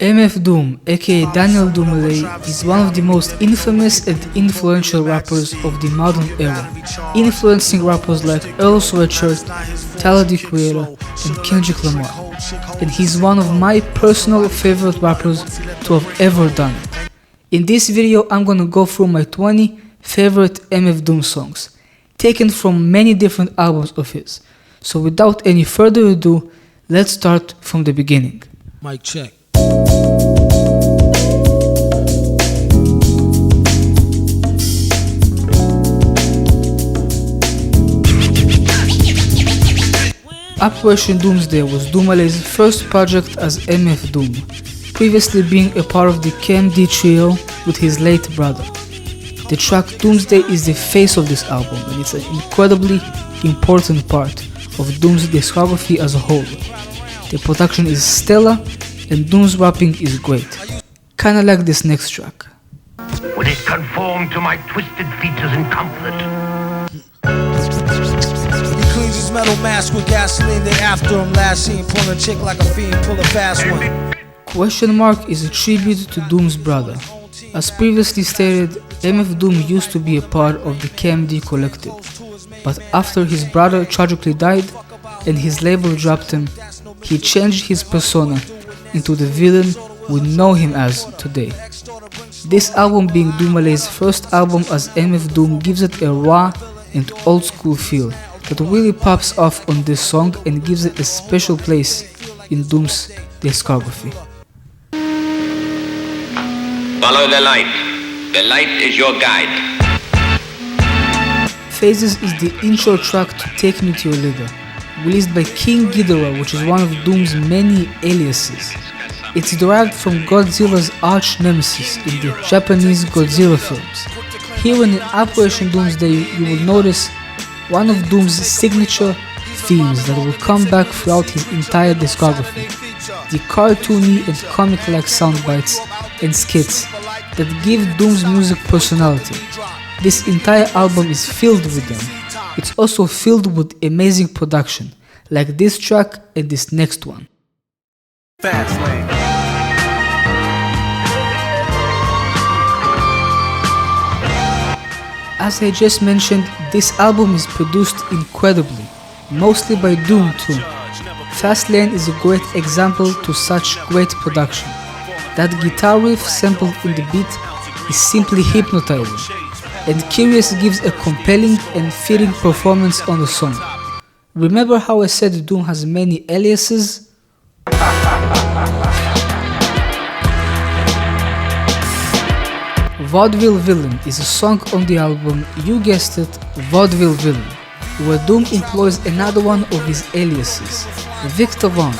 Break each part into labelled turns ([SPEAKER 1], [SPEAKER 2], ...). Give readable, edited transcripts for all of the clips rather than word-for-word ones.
[SPEAKER 1] MF Doom, aka Daniel Doomsday, is one of the most infamous and influential rappers of the modern era, influencing rappers like Earl Sweatshirt, Tyler the Creator, and Kendrick Lamar, and he's one of my personal favorite rappers to have ever done it. In this video I'm gonna go through my 20 favorite MF Doom songs, taken from many different albums of his. So without any further ado, let's start from the beginning.
[SPEAKER 2] Mic check.
[SPEAKER 1] Operation Doomsday was Doomsday's first project as MF Doom, previously being a part of the KMD trio with his late brother. The track Doomsday is the face of this album, and it's an incredibly important part of Doom's discography as a whole. The production is stellar, and Doom's rapping is great. Kinda like this next track.
[SPEAKER 3] Would it conform to my twisted features in comfort?
[SPEAKER 2] He cleans his metal mask with gasoline, they after him last seen pulling a chick like a fiend, pull a fast one.
[SPEAKER 1] Question Mark is a tribute to Doom's brother. As previously stated, MF Doom used to be a part of the KMD collective, but after his brother tragically died and his label dropped him, he changed his persona into the villain we know him as today. This album, being Doomsday's first album as MF Doom, gives it a raw and old school feel that really pops off on this song and gives it a special place in Doom's discography.
[SPEAKER 4] Follow the light. The light is your guide.
[SPEAKER 1] Phases is the intro track to Take Me to Your Leader, released by King Ghidorah, which is one of Doom's many aliases. It's derived from Godzilla's arch nemesis in the Japanese Godzilla films. Here in Operation Doomsday, you will notice one of Doom's signature themes that will come back throughout his entire discography: the cartoony and comic-like soundbites and skits that give Doom's music personality. This entire album is filled with them. It's also filled with amazing production, like this track and this next one.
[SPEAKER 2] Fast lane.
[SPEAKER 1] As I just mentioned, this album is produced incredibly, mostly by Doom too. Fastlane is a great example to such great production. That guitar riff sampled in the beat is simply hypnotizing, and Curious gives a compelling and fitting performance on the song. Remember how I said Doom has many aliases? Vaudeville Villain is a song on the album, you guessed it, Vaudeville Villain, where Doom employs another one of his aliases, Victor Vaughn,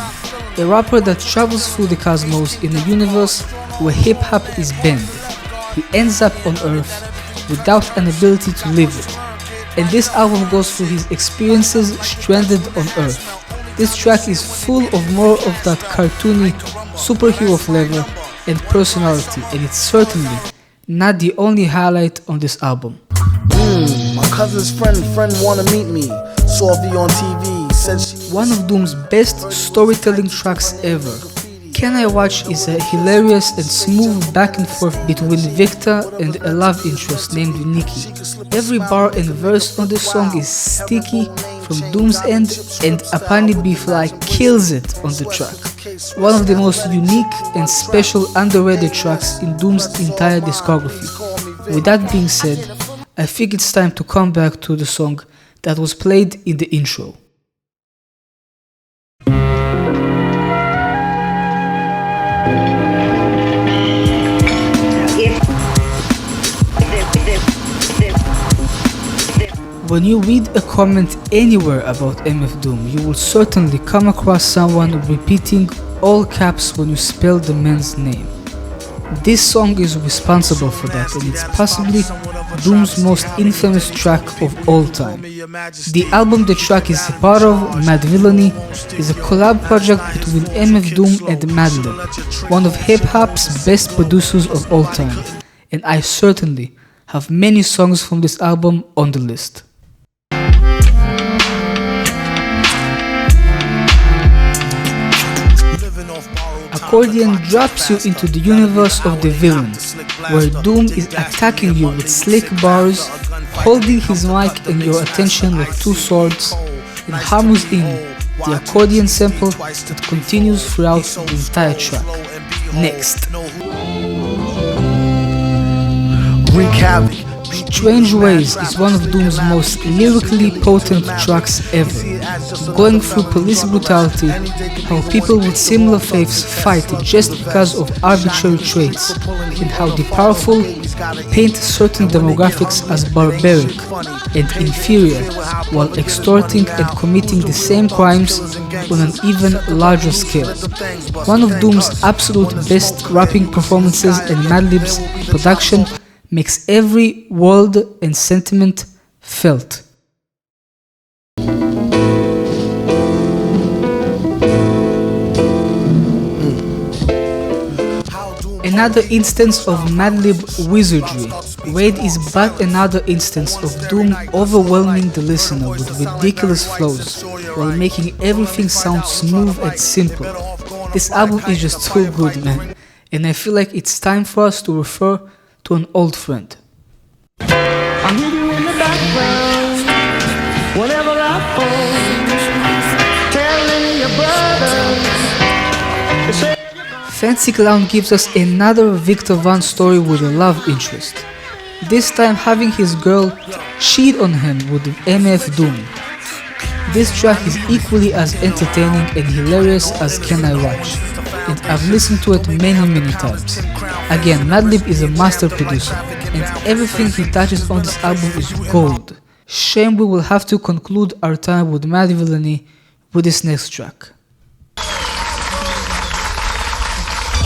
[SPEAKER 1] a rapper that travels through the cosmos in a universe where hip-hop is banned. He ends up on Earth without an ability to live it, and this album goes through his experiences stranded on Earth. This track is full of more of that cartoony superhero flavor and personality, and it's certainly not the only highlight on this album.
[SPEAKER 2] My cousin's friend wanna meet me. Saw V on TV, said she...
[SPEAKER 1] One of Doom's best storytelling tracks ever. Can I Watch is a hilarious and smooth back and forth between Victor and a love interest named Nikki. Every bar and verse on this song is sticky from Doom's end, and Apani B-Fly kills it on the track. One of the most unique and special underrated tracks in Doom's entire discography. With that being said, I think it's time to come back to the song that was played in the intro. When you read a comment anywhere about MF Doom, you will certainly come across someone repeating all caps when you spell the man's name. This song is responsible for that, and it's possibly Doom's most infamous track of all time. The album the track is a part of, Madvillain, is a collab project between MF Doom and Madvillain, one of hip-hop's best producers of all time, and I certainly have many songs from this album on the list. accordion drops you into the universe of the villain, where Doom is attacking you with slick bars, holding his mic and your attention like two swords, and hammers in the accordion sample that continues throughout the entire track. Next.
[SPEAKER 2] Wreak havoc.
[SPEAKER 1] Strange Ways is one of Doom's most lyrically potent tracks ever, going through police brutality, how people with similar faiths fight just because of arbitrary traits, and how the powerful paint certain demographics as barbaric and inferior while extorting and committing the same crimes on an even larger scale. One of Doom's absolute best rapping performances and Madlib's production makes every word and sentiment felt. Another instance of Madlib wizardry, Raid is but another instance of Doom overwhelming the listener with ridiculous flows, while making everything sound smooth and simple. This album is just too good, man, and I feel like it's time for us to refer to an old friend.
[SPEAKER 5] I hear you in the background whenever I fall, telling your brothers.
[SPEAKER 1] Fancy Clown gives us another Victor Van story with a love interest, this time having his girl cheat on him with MF Doom. This track is equally as entertaining and hilarious as Can I Watch, and I've listened to it many times. Again, Madlib is a master producer, and everything he touches on this album is gold. Shame we will have to conclude our time with Madvillain with this next track.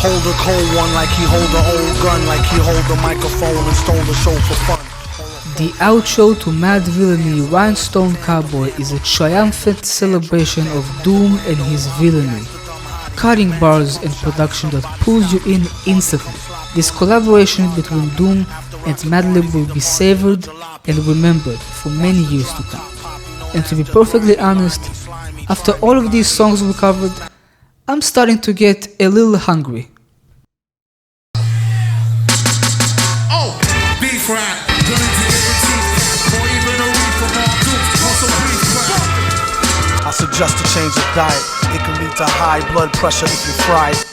[SPEAKER 2] Hold a cold one like he hold an old gun, like he hold a microphone and stole the show for fun.
[SPEAKER 1] The outro to Madvillain Rhinestone Cowboy is a triumphant celebration of Doom and his villainy, cutting bars and production that pulls you in instantly. This collaboration between Doom and Madlib will be savored and remembered for many years to come. And to be perfectly honest, after all of these songs we covered, I'm starting to get a little hungry.
[SPEAKER 2] I suggest a change of diet. It can lead to high blood pressure if you fry it.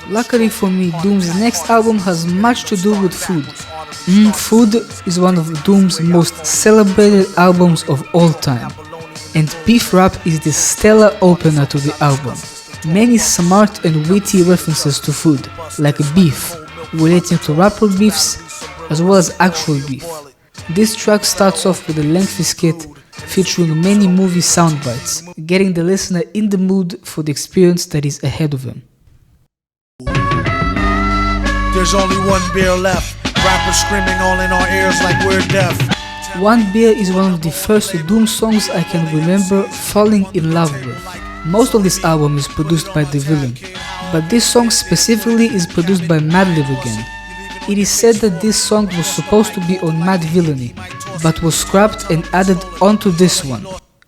[SPEAKER 1] Luckily for me, Doom's next album has much to do with food. Food is one of Doom's most celebrated albums of all time, and beef rap is the stellar opener to the album. Many smart and witty references to food, like beef, relating to rapper beefs, as well as actual beef. This track starts off with a lengthy skit featuring many movie soundbites, getting the listener in the mood for the experience that is ahead of him.
[SPEAKER 2] There's only one beer left. Rappers screaming all in our ears like we're deaf.
[SPEAKER 1] One Beer is one of the first Doom songs I can remember falling in love with. Most of this album is produced by the villain, but this song specifically is produced by Madlib again. It is said that this song was supposed to be on Madvillain, but was scrapped and added onto this one.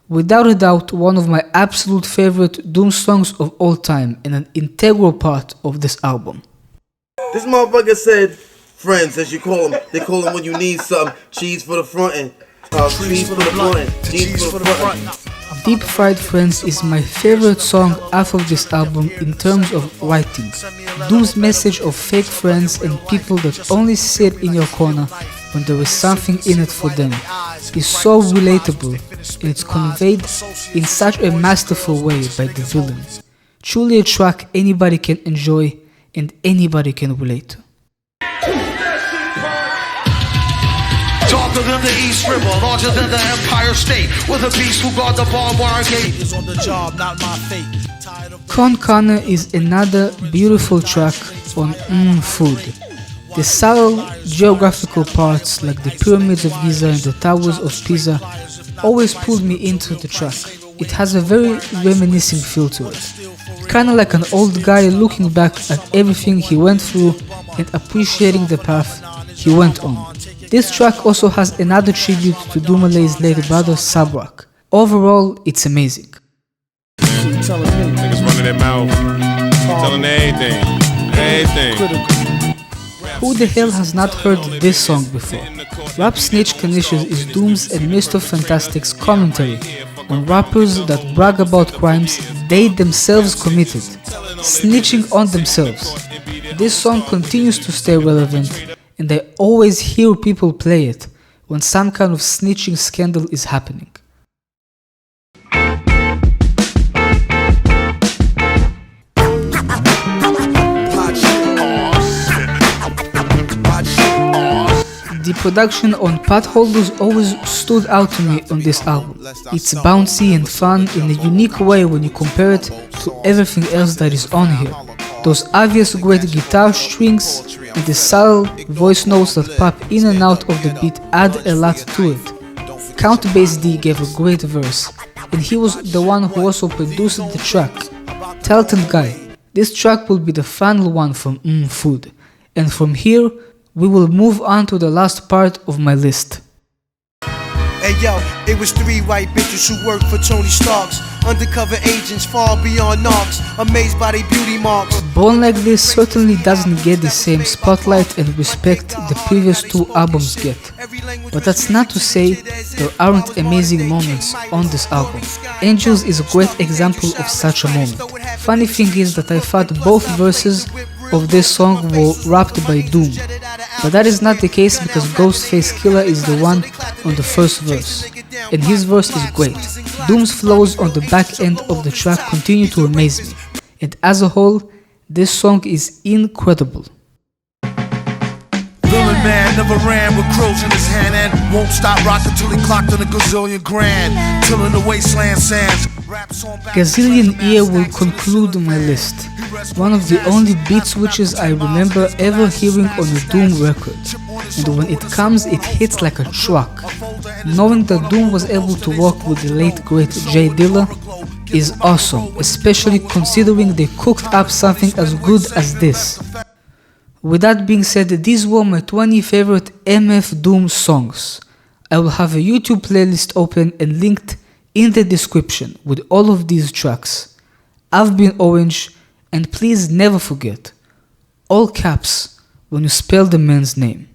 [SPEAKER 1] Without a doubt, one of my absolute favorite Doom songs of all time and an integral part of this album.
[SPEAKER 6] This motherfucker said, friends, as you call them. They call them when you need something. Cheese for the front end. Cheese for the front. Cheese for the front.
[SPEAKER 1] Deep Fried Friends is my favorite song off of this album in terms of writing. Doom's message of fake friends and people that only sit in your corner when there is something in it for them is so relatable, and it's conveyed in such a masterful way by the villain. Truly a track anybody can enjoy and anybody can relate to.
[SPEAKER 7] Darker than the East River, larger than the Empire State, with a beast who guard the barbed wire gate.
[SPEAKER 2] Is on the job, not my fate.
[SPEAKER 1] Con Connor is another beautiful track on food. The subtle geographical parts like the pyramids of Giza and the towers of Pisa always pulled me into the track. It has a very reminiscing feel to it. Kinda like an old guy looking back at everything he went through and appreciating the path he went on. This track also has another tribute to Doomala's late brother Sabrak. Overall, it's amazing.
[SPEAKER 8] Niggas running their mouth. telling everything.
[SPEAKER 1] Who the hell has not heard this song before? Rap Snitch Knishes is Doom's and Mr. Fantastic's commentary on rappers that brag about crimes they themselves committed, snitching on themselves. This song continues to stay relevant, and I always hear people play it when some kind of snitching scandal is happening. The production on Potholders always stood out to me on this album. It's bouncy and fun in a unique way when you compare it to everything else that is on here. Those obvious great guitar strings and the subtle voice notes that pop in and out of the beat add a lot to it. Count Bass D gave a great verse, and he was the one who also produced the track. Talented guy. This track will be the final one from Food, and from here we will move on to the last part of my list.
[SPEAKER 7] Hey yo, it was 3 white bitches who worked for Tony Stark's. Undercover agents far beyond knocks, amazed by their beauty marks.
[SPEAKER 1] Born Like This certainly doesn't get the same spotlight and respect the previous 2 albums get. But that's not to say there aren't amazing moments on this album. Angels is a great example of such a moment. Funny thing is that I thought both verses of this song were rapped by Doom, but that is not the case because Ghostface Killah is the one on the first verse, and his verse is great. Doom's flows on the back end of the track continue to amaze me, and as a whole, this song is incredible.
[SPEAKER 7] Villain man never ran with crows in his hand and won't stop rocking till he clocked on a gazillion grand, tilling the wasteland sands.
[SPEAKER 1] Gazillion Year will conclude my list. One of the only beat switches I remember ever hearing on a Doom record, and when it comes it hits like a truck. Knowing that Doom was able to work with the late great Jay Dilla is awesome, especially considering they cooked up something as good as this. With that being said, these were my 20 favorite MF Doom songs. I will have a YouTube playlist open and linked in the description with all of these tracks. I've been Orange, and please never forget, all caps when you spell the man's name.